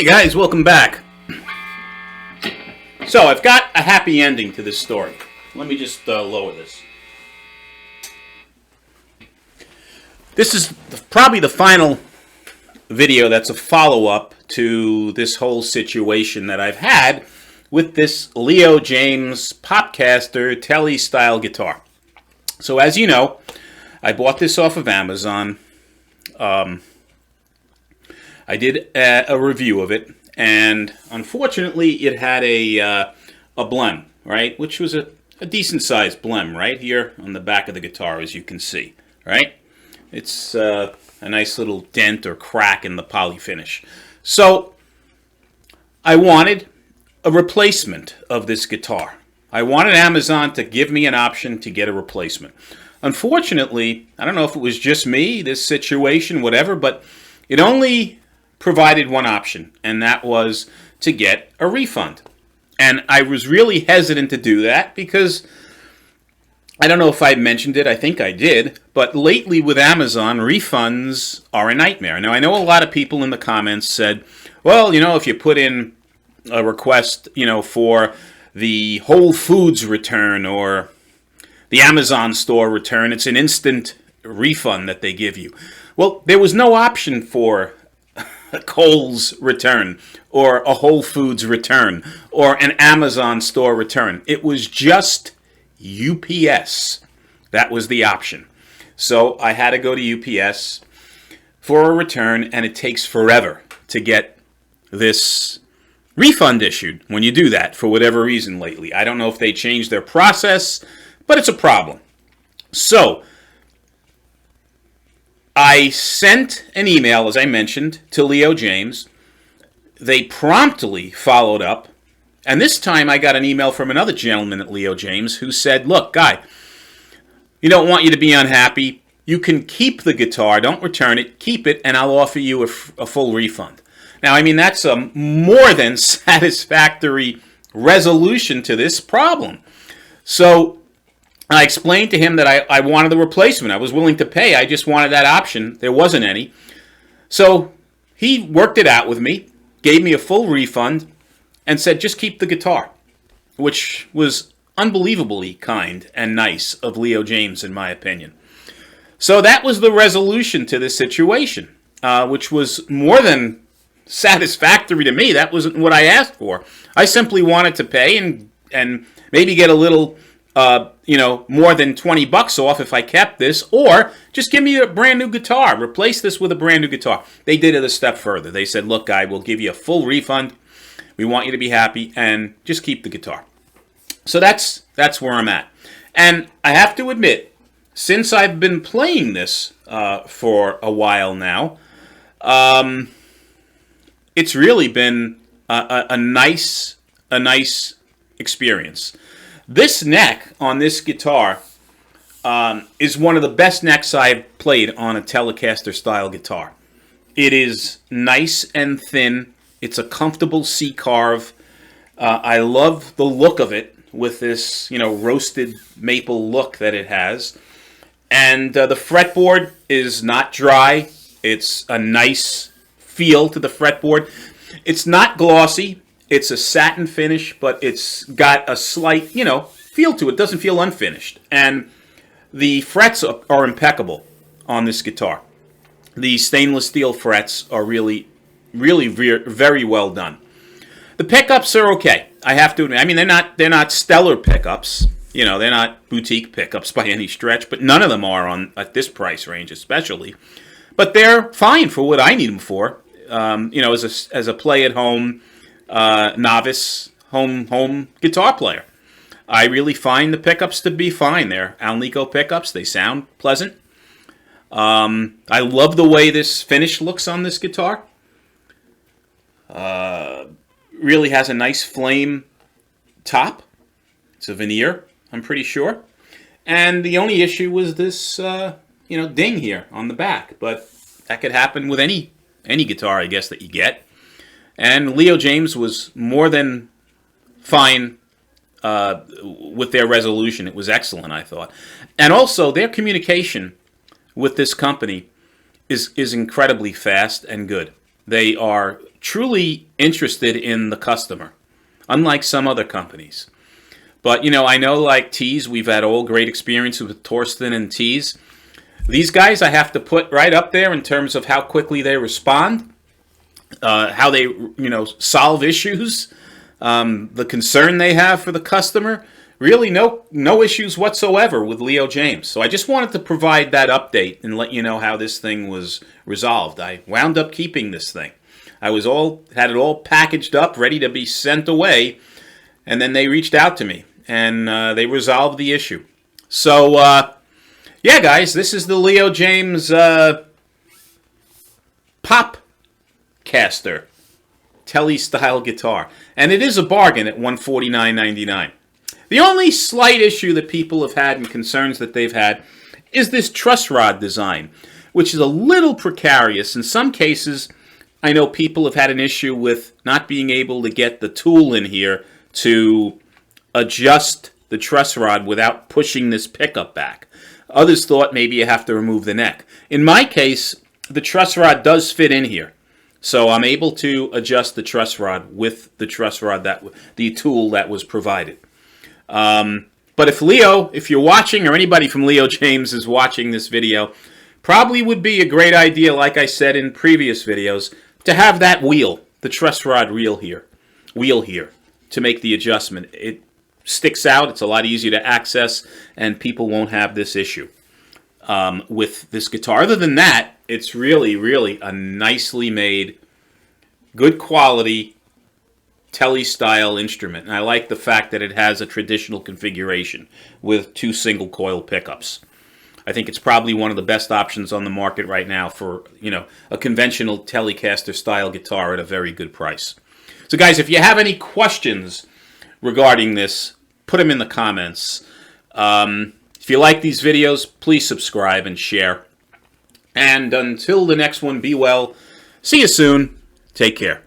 Hey guys, welcome back. So I've got a happy ending to this story. Let me just lower this. This is probably the final video that's a follow-up to this whole situation that I've had with this Jaymz Popcaster Tele-style guitar. So as you know, I bought this off of Amazon. I did a review of it, and unfortunately it had a blem, right? Which was a decent-sized blem right here on the back of the guitar, as you can see, right? It's a nice little dent or crack in the poly finish. So I wanted a replacement of this guitar. I wanted Amazon to give me an option to get a replacement. Unfortunately, I don't know if it was just me, this situation, whatever, but it only provided one option, and that was to get a refund. And I was really hesitant to do that because I don't know if I mentioned it, I think I did, but lately with Amazon, refunds are a nightmare. Now, I know a lot of people in the comments said, well, if you put in a request, for the Whole Foods return or the Amazon store return, it's an instant refund that they give you. Well, there was no option for a Kohl's return or a Whole Foods return or an Amazon store return. It was just UPS. That was the option. So I had to go to UPS for a return, and it takes forever to get this refund issued when you do that for whatever reason lately. I don't know if they changed their process, but it's a problem. So I sent an email, as I mentioned, to Jaymz. They promptly followed up, and this time I got an email from another gentleman at Jaymz who said, look, guy, we don't want you to be unhappy. You can keep the guitar, don't return it, keep it, and I'll offer you a full refund. Now, I mean, that's a more than satisfactory resolution to this problem. So I explained to him that I wanted the replacement. I was willing to pay. I just wanted that option. There wasn't any. So he worked it out with me, gave me a full refund, and said, just keep the guitar, which was unbelievably kind and nice of Jaymz, in my opinion. So that was the resolution to this situation, which was more than satisfactory to me. That wasn't what I asked for. I simply wanted to pay and maybe get a little more than $20 off if I kept this, or just give me a brand new guitar. Replace this with a brand new guitar. They did it a step further. They said, look, guy, we'll give you a full refund. We want you to be happy, and just keep the guitar. So that's where I'm at. And I have to admit, since I've been playing this for a while now, it's really been a nice experience. This neck on this guitar is one of the best necks I've played on a Telecaster style guitar. It is nice and thin. It's a comfortable C-carve. I love the look of it with this, roasted maple look that it has. And the fretboard is not dry. It's a nice feel to the fretboard. It's not glossy. It's a satin finish, but it's got a slight, feel to it. It doesn't feel unfinished. And the frets are impeccable on this guitar. The stainless steel frets are really, really very well done. The pickups are okay. I have to admit. I mean, they're not stellar pickups. They're not boutique pickups by any stretch, but none of them are at this price range especially. But they're fine for what I need them for. As a play-at-home novice home guitar player. I really find the pickups to be fine. They're Alnico pickups. They sound pleasant. I love the way this finish looks on this guitar. Really has a nice flame top. It's a veneer, I'm pretty sure. And the only issue was this, ding here on the back. But that could happen with any guitar, I guess, that you get. And Jaymz was more than fine with their resolution. It was excellent, I thought. And also, their communication with this company is incredibly fast and good. They are truly interested in the customer, unlike some other companies. But, you know, I know like Tees, we've had all great experiences with Torsten and Tees. These guys I have to put right up there in terms of how quickly they respond, how they, you know, solve issues, the concern they have for the customer. Really no issues whatsoever with Leo Jaymz. So I just wanted to provide that update and let you know how this thing was resolved. I wound up keeping this thing. I had it all packaged up, ready to be sent away, and then they reached out to me and they resolved the issue. So yeah, guys, this is the Leo Jaymz Popcaster Tele style guitar, and it is a bargain at $149.99. The only slight issue that people have had and concerns that they've had is this truss rod design, which is a little precarious. In some cases, I know people have had an issue with not being able to get the tool in here to adjust the truss rod without pushing this pickup back. Others thought maybe you have to remove the neck. In my case, the truss rod does fit in here. So I'm able to adjust the truss rod with the truss rod, the tool that was provided. But if you're watching, or anybody from Leo Jaymz is watching this video, probably would be a great idea, like I said in previous videos, to have that wheel, the truss rod wheel here, to make the adjustment. It sticks out, it's a lot easier to access, and people won't have this issue with this guitar. Other than that, it's really, really a nicely made, good quality, Tele-style instrument, and I like the fact that it has a traditional configuration with 2 single coil pickups. I think it's probably one of the best options on the market right now for, you know, a conventional Telecaster style guitar at a very good price. So guys, if you have any questions regarding this, put them in the comments. If you like these videos, please subscribe and share. And until the next one, be well. See you soon. Take care.